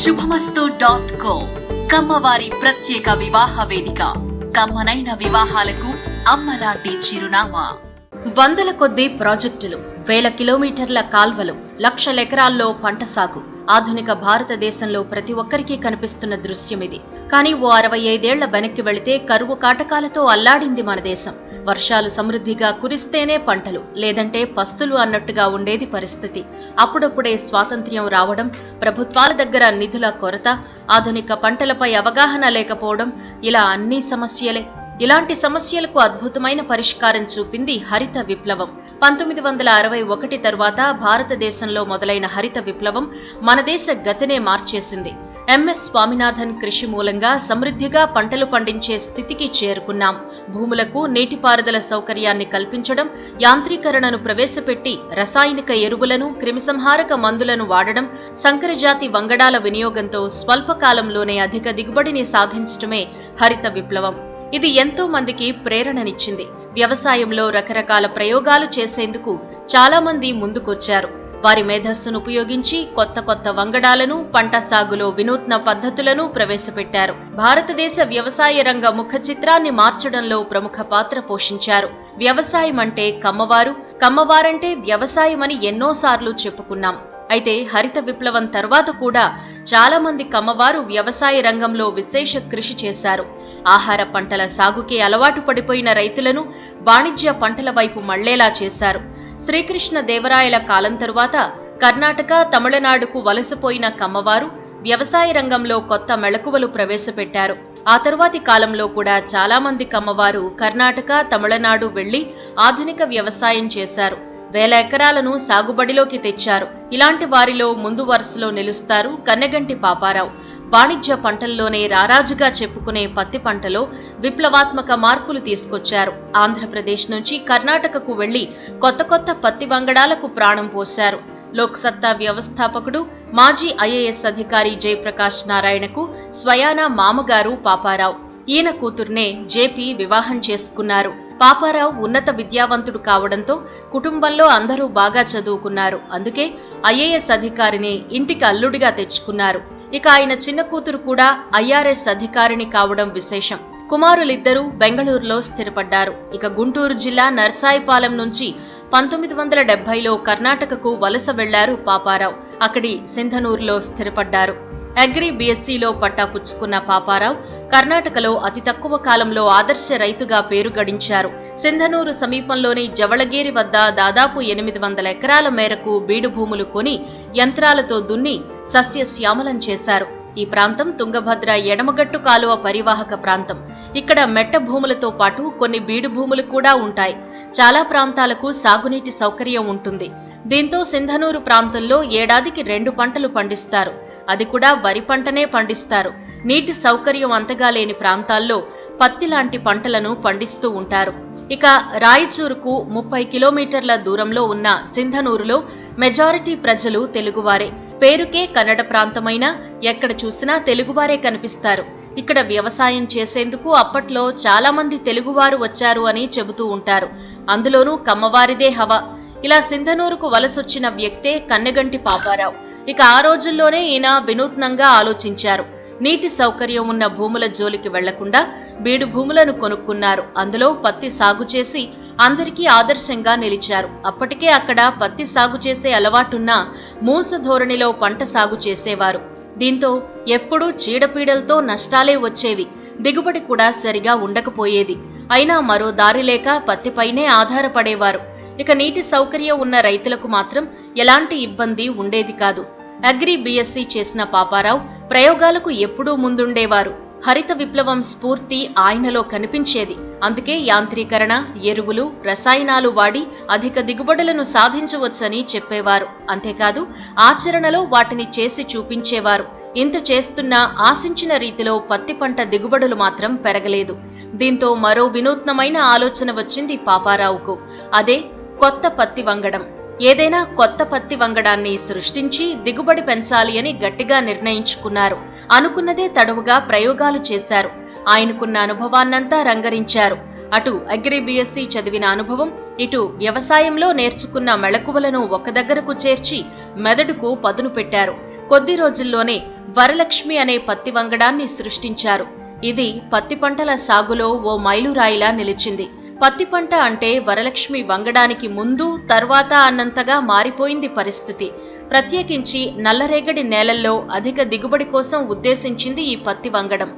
శుభమస్తు.co కమ్మవారి ప్రత్యేక వివాహ వేదిక. కమ్మనైన వివాహాలకు అమ్మలాంటి చిరునామా. వందల కొద్దీ ప్రాజెక్టులు, వేల కిలోమీటర్ల కాల్వలు, లక్షల ఎకరాల్లో పంట సాగు. ఆధునిక భారతదేశంలో ప్రతి ఒక్కరికి కనిపిస్తున్న దృశ్యం ఇది. కానీ ఓ 65 ఏళ్ల వెనక్కి వెళితే కరువు కాటకాలతో అల్లాడింది మన దేశం. వర్షాలు సమృద్ధిగా కురిస్తేనే పంటలు, లేదంటే పస్తులు అన్నట్టుగా ఉండేది పరిస్థితి. అప్పుడప్పుడే స్వాతంత్ర్యం రావడం, ప్రభుత్వాల దగ్గర నిధుల కొరత, ఆధునిక పంటలపై అవగాహన లేకపోవడం, ఇలా అన్ని సమస్యలే. ఇలాంటి సమస్యలకు అద్భుతమైన పరిష్కారం చూపింది హరిత విప్లవం. 1961 తరువాత భారతదేశంలో మొదలైన హరిత విప్లవం మన దేశ గతినే మార్చేసింది. ఎంఎస్ స్వామినాథన్ కృషి మూలంగా సమృద్ధిగా పంటలు పండించే స్థితికి చేరుకున్నాం. భూములకు నీటిపారుదల సౌకర్యాన్ని కల్పించడం, యాంత్రీకరణను ప్రవేశపెట్టి రసాయనిక ఎరువులను, క్రిమిసంహారక మందులను వాడడం, సంకరజాతి వంగడాల వినియోగంతో స్వల్పకాలంలోనే అధిక దిగుబడిని సాధించడమే హరిత విప్లవం. ఇది ఎంతో మందికి ప్రేరణనిచ్చింది. వ్యవసాయంలో రకరకాల ప్రయోగాలు చేసేందుకు చాలా మంది ముందుకొచ్చారు. వారి మేధస్సును ఉపయోగించి కొత్త కొత్త వంగడాలను, పంట సాగులో వినూత్న పద్ధతులను ప్రవేశపెట్టారు. భారతదేశ వ్యవసాయ రంగ ముఖ చిత్రాన్ని మార్చడంలో ప్రముఖ పాత్ర పోషించారు. వ్యవసాయం అంటే కమ్మవారు, కమ్మవారంటే వ్యవసాయమని ఎన్నోసార్లు చెప్పుకున్నాం. అయితే హరిత విప్లవం తర్వాత కూడా చాలా మంది కమ్మవారు వ్యవసాయ రంగంలో విశేష కృషి చేశారు. ఆహార పంటల సాగుకే అలవాటు పడిపోయిన రైతులను వాణిజ్య పంటల వైపు మళ్లేలా చేశారు. శ్రీకృష్ణ దేవరాయల కాలం తరువాత కర్ణాటక, తమిళనాడుకు వలసపోయిన కమ్మవారు వ్యవసాయ రంగంలో కొత్త మెళకువలు ప్రవేశపెట్టారు. ఆ తరువాతి కాలంలో కూడా చాలా మంది కమ్మవారు కర్ణాటక, తమిళనాడు వెళ్లి ఆధునిక వ్యవసాయం చేశారు. వేల ఎకరాలను సాగుబడిలోకి తెచ్చారు. ఇలాంటి వారిలో ముందు వరుసలో నిలుస్తారు కన్నెగంటి పాపారావు. వాణిజ్య పంటల్లోనే రారాజుగా చెప్పుకునే పత్తి పంటలో విప్లవాత్మక మార్పులు తీసుకొచ్చారు. ఆంధ్రప్రదేశ్ నుంచి కర్ణాటకకు వెళ్లి కొత్త కొత్త పత్తి వంగడాలకు ప్రాణం పోశారు. లోక్సత్తా వ్యవస్థాపకుడు, మాజీ ఐఏఎస్ అధికారి జయప్రకాష్ నారాయణకు స్వయానా మామగారు పాపారావు. ఈయన కూతుర్నే జేపీ వివాహం చేసుకున్నారు. పాపారావు ఉన్నత విద్యావంతుడు కావడంతో కుటుంబంలో అందరూ బాగా చదువుకున్నారు. అందుకే ఐఏఎస్ అధికారిని ఇంటికి అల్లుడిగా తెచ్చుకున్నారు. ఇక ఆయన చిన్న కూతురు కూడా ఐఆర్ఎస్ అధికారిని కావడం విశేషం. కుమారులిద్దరూ బెంగళూరులో స్థిరపడ్డారు. ఇక గుంటూరు జిల్లా నర్సాయిపాలెం నుంచి 1970లో కర్ణాటకకు వలస వెళ్లారు పాపారావు. అక్కడి సింధనూరులో స్థిరపడ్డారు. అగ్రి బిఎస్సిలో పట్టా పుచ్చుకున్న పాపారావు కర్ణాటకలో అతి తక్కువ కాలంలో ఆదర్శ రైతుగా పేరు గడించారు. సింధనూరు సమీపంలోని జవళగిరి వద్ద దాదాపు 800 ఎకరాల మేరకు బీడు భూములు కొని యంత్రాలతో దున్ని సస్యశ్యామలం చేశారు. ఈ ప్రాంతం తుంగభద్ర ఎడమగట్టు కాలువ పరివాహక ప్రాంతం. ఇక్కడ మెట్ట భూములతో పాటు కొన్ని బీడు భూములు కూడా ఉంటాయి. చాలా ప్రాంతాలకు సాగునీటి సౌకర్యం ఉంటుంది. దీంతో సింధనూరు ప్రాంతంలో ఏడాదికి 2 పంటలు పండిస్తారు. అది కూడా వరి పంటనే పండిస్తారు. నీటి సౌకర్యం అంతగా లేని ప్రాంతాల్లో పత్తి లాంటి పంటలను పండిస్తూ ఉంటారు. ఇక రాయచూరుకు 30 కిలోమీటర్ల దూరంలో ఉన్న సింధనూరులో మెజారిటీ ప్రజలు తెలుగువారే. పేరుకే కన్నడ ప్రాంతమైనా ఎక్కడ చూసినా తెలుగువారే కనిపిస్తారు. ఇక్కడ వ్యవసాయం చేసేందుకు అప్పట్లో చాలా మంది తెలుగువారు వచ్చారు అని చెబుతూ ఉంటారు. అందులోనూ కమ్మవారిదే హవా. ఇలా సింధనూరుకు వలసొచ్చిన వ్యక్తే కన్నెగంటి పాపారావు. ఇక ఆ రోజుల్లోనే ఈయన వినూత్నంగా ఆలోచించారు. నీటి సౌకర్యం ఉన్న భూముల జోలికి వెళ్లకుండా బీడు భూములను కొనుక్కున్నారు. అందులో పత్తి సాగు చేసి అందరికీ ఆదర్శంగా నిలిచారు. అప్పటికే అక్కడ పత్తి సాగు చేసే అలవాటున్న మూస ధోరణిలో పంట సాగు చేసేవారు. దీంతో ఎప్పుడూ చీడపీడలతో నష్టాలే వచ్చేవి. దిగుబడి కూడా సరిగా ఉండకపోయేది. అయినా మరో దారి లేక పత్తిపైనే ఆధారపడేవారు. ఇక నీటి సౌకర్యం ఉన్న రైతులకు మాత్రం ఎలాంటి ఇబ్బంది ఉండేది కాదు. అగ్రి బిఎస్సి చేసిన పాపారావు ప్రయోగాలకు ఎప్పుడూ ముందుండేవారు. హరిత విప్లవం స్ఫూర్తి ఆయనలో కనిపించేది. అందుకే యాంత్రీకరణ, ఎరువులు, రసాయనాలు వాడి అధిక దిగుబడులను సాధించవచ్చని చెప్పేవారు. అంతేకాదు ఆచరణలో వాటిని చేసి చూపించేవారు. ఇంత చేస్తున్నా ఆశించిన రీతిలో పత్తి పంట దిగుబడులు మాత్రం పెరగలేదు. దీంతో మరో వినూత్నమైన ఆలోచన వచ్చింది పాపారావుకు. అదే కొత్త పత్తి వంగడం. ఏదైనా కొత్త పత్తి వంగడాన్ని సృష్టించి దిగుబడి పెంచాలి అని గట్టిగా నిర్ణయించుకున్నారు. అనుకున్నదే తడవుగా ప్రయోగాలు చేశారు. ఆయనకున్న అనుభవాన్నంతా రంగరించారు. అటు అగ్రి బిఎస్సి చదివిన అనుభవం, ఇటు వ్యవసాయంలో నేర్చుకున్న మెళకువలను ఒక దగ్గరకు చేర్చి మెదడుకు పదును పెట్టారు. కొద్ది రోజుల్లోనే వరలక్ష్మి అనే పత్తి వంగడాన్ని సృష్టించారు. ఇది పత్తి పంటల సాగులో ఓ మైలురాయిలా నిలిచింది. పత్తి పంట అంటే వరలక్ష్మి వంగడానికి ముందు తర్వాత అన్నంతగా మారిపోయింది పరిస్థితి. ప్రత్యేకించి నల్లరేగడి నేలల్లో అధిక దిగుబడి కోసం ఉద్దేశించింది ఈ పత్తి వంగడం.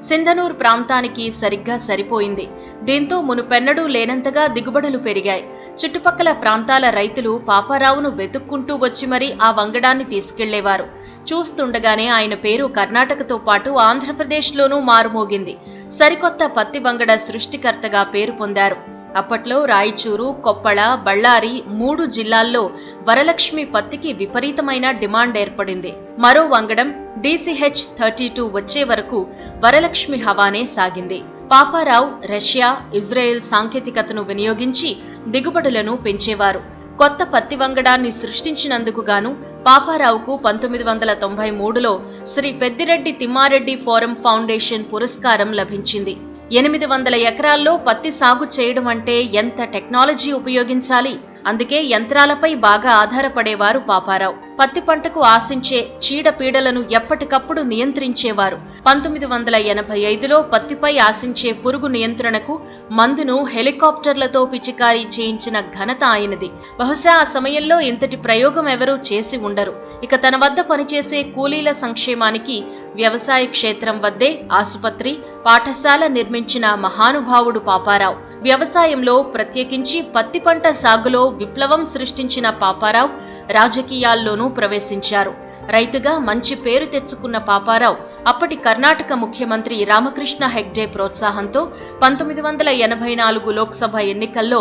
సింధనూర్ ప్రాంతానికి సరిగ్గా సరిపోయింది. దీంతో మునుపెన్నడూ లేనంతగా దిగుబడులు పెరిగాయి. చుట్టుపక్కల ప్రాంతాల రైతులు పాపారావును వెతుక్కుంటూ వచ్చి మరీ ఆ వంగడాన్ని తీసుకెళ్లేవారు. చూస్తుండగానే ఆయన పేరు కర్ణాటకతో పాటు ఆంధ్రప్రదేశ్లోనూ మారుమోగింది. సరికొత్త పత్తి వంగడ సృష్టికర్తగా పేరు పొందారు. అప్పట్లో రాయచూరు, కొప్పళ, బళ్ళారి 3 జిల్లాల్లో వరలక్ష్మి పత్తికి విపరీతమైన డిమాండ్ ఏర్పడింది. మరో వంగడం DCH-32 వచ్చే వరకు వరలక్ష్మి హవానే సాగింది. పాపారావు రష్యా, ఇజ్రాయెల్ సాంకేతికతను వినియోగించి దిగుబడులను పెంచేవారు. కొత్త పత్తి వంగడాన్ని సృష్టించినందుకు గాను పాపారావుకు 1993లో శ్రీ పెద్దిరెడ్డి తిమ్మారెడ్డి ఫోరం ఫౌండేషన్ పురస్కారం లభించింది. 800 ఎకరాల్లో పత్తి సాగు చేయడం అంటే ఎంత టెక్నాలజీ ఉపయోగించాలి. అందుకే యంత్రాలపై బాగా ఆధారపడేవారు పాపారావు. పత్తి పంటకు ఆశించే చీడపీడలను ఎప్పటికప్పుడు నియంత్రించేవారు. 1985లో పత్తిపై ఆశించే పురుగు నియంత్రణకు మందును హెలికాప్టర్లతో పిచికారీ చేయించిన ఘనత ఆయనది. బహుశా ఆ సమయంలో ఇంతటి ప్రయోగం ఎవరూ చేసి ఉండరు. ఇక తన వద్ద పనిచేసే కూలీల సంక్షేమానికి వ్యవసాయ క్షేత్రం వద్దే ఆసుపత్రి, పాఠశాల నిర్మించిన మహానుభావుడు పాపారావు. వ్యవసాయంలో ప్రత్యేకించి పత్తి పంట సాగులో విప్లవం సృష్టించిన పాపారావు రాజకీయాల్లోనూ ప్రవేశించారు. రైతుగా మంచి పేరు తెచ్చుకున్న పాపారావు అప్పటి కర్ణాటక ముఖ్యమంత్రి రామకృష్ణ హెగ్డే ప్రోత్సాహంతో 1984 లోక్సభ ఎన్నికల్లో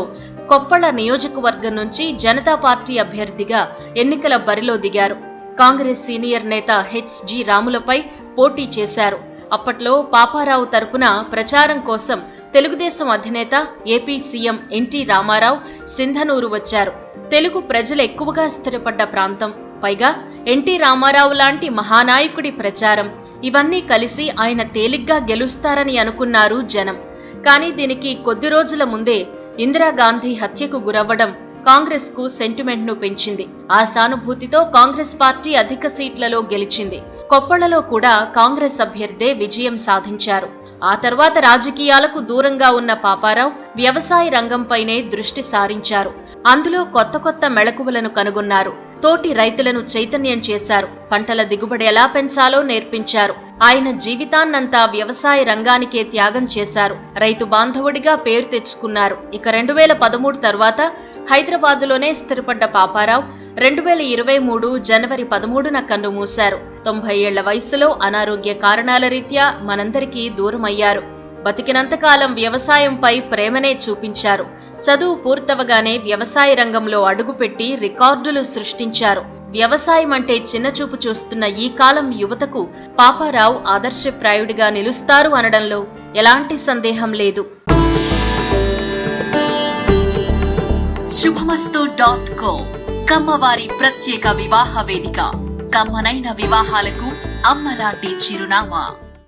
కొప్పళ నియోజకవర్గం నుంచి జనతా పార్టీ అభ్యర్థిగా ఎన్నికల బరిలో దిగారు. కాంగ్రెస్ సీనియర్ నేత HG రాములపై పోటీ చేశారు. అప్పట్లో పాపారావు తరపున ప్రచారం కోసం తెలుగుదేశం అధినేత ఏపీ సీఎం ఎన్టీ రామారావు సింధనూరు వచ్చారు. తెలుగు ప్రజలు ఎక్కువగా స్థిరపడ్డ ప్రాంతం, పైగా ఎన్టీ రామారావు లాంటి మహానాయకుడి ప్రచారం, ఇవన్నీ కలిసి ఆయన తేలిగ్గా గెలుస్తారని అనుకున్నారు జనం. కానీ దీనికి కొద్ది రోజుల ముందే ఇందిరాగాంధీ హత్యకు గురవ్వడం కాంగ్రెస్ కు సెంటిమెంట్ ను పెంచింది. ఆ సానుభూతితో కాంగ్రెస్ పార్టీ అధిక సీట్లలో గెలిచింది. కొప్పళలో కూడా కాంగ్రెస్ అభ్యర్థే విజయం సాధించారు. ఆ తర్వాత రాజకీయాలకు దూరంగా ఉన్న పాపారావు వ్యవసాయ రంగంపైనే దృష్టి సారించారు. అందులో కొత్త కొత్త మెళకువలను కనుగొన్నారు. తోటి రైతులను చైతన్యం చేశారు. పంటల దిగుబడి ఎలా పెంచాలో నేర్పించారు. ఆయన జీవితాన్నంతా వ్యవసాయ రంగానికే త్యాగం చేశారు. రైతు బాంధవుడిగా పేరు తెచ్చుకున్నారు. ఇక 2013 తర్వాత హైదరాబాదులోనే స్థిరపడ్డ పాపారావు 2023 జనవరి 13న కన్నుమూశారు. 90 ఏళ్ల వయసులో అనారోగ్య కారణాల రీత్యా మనందరికీ దూరమయ్యారు. బతికినంతకాలం వ్యవసాయంపై ప్రేమనే చూపించారు. చదువు పూర్తవగానే వ్యవసాయ రంగంలో అడుగుపెట్టి రికార్డులు సృష్టించారు. వ్యవసాయం అంటే చిన్నచూపు చూస్తున్న ఈ కాలం యువతకు పాపారావు ఆదర్శప్రాయుడిగా నిలుస్తారు అనడంలో ఎలాంటి సందేహం లేదు. శుభమస్తు.co కమ్మవారి ప్రత్యేక వివాహ వేదిక. కమ్మనైన వివాహాలకు అమ్మలాంటి చిరునామా.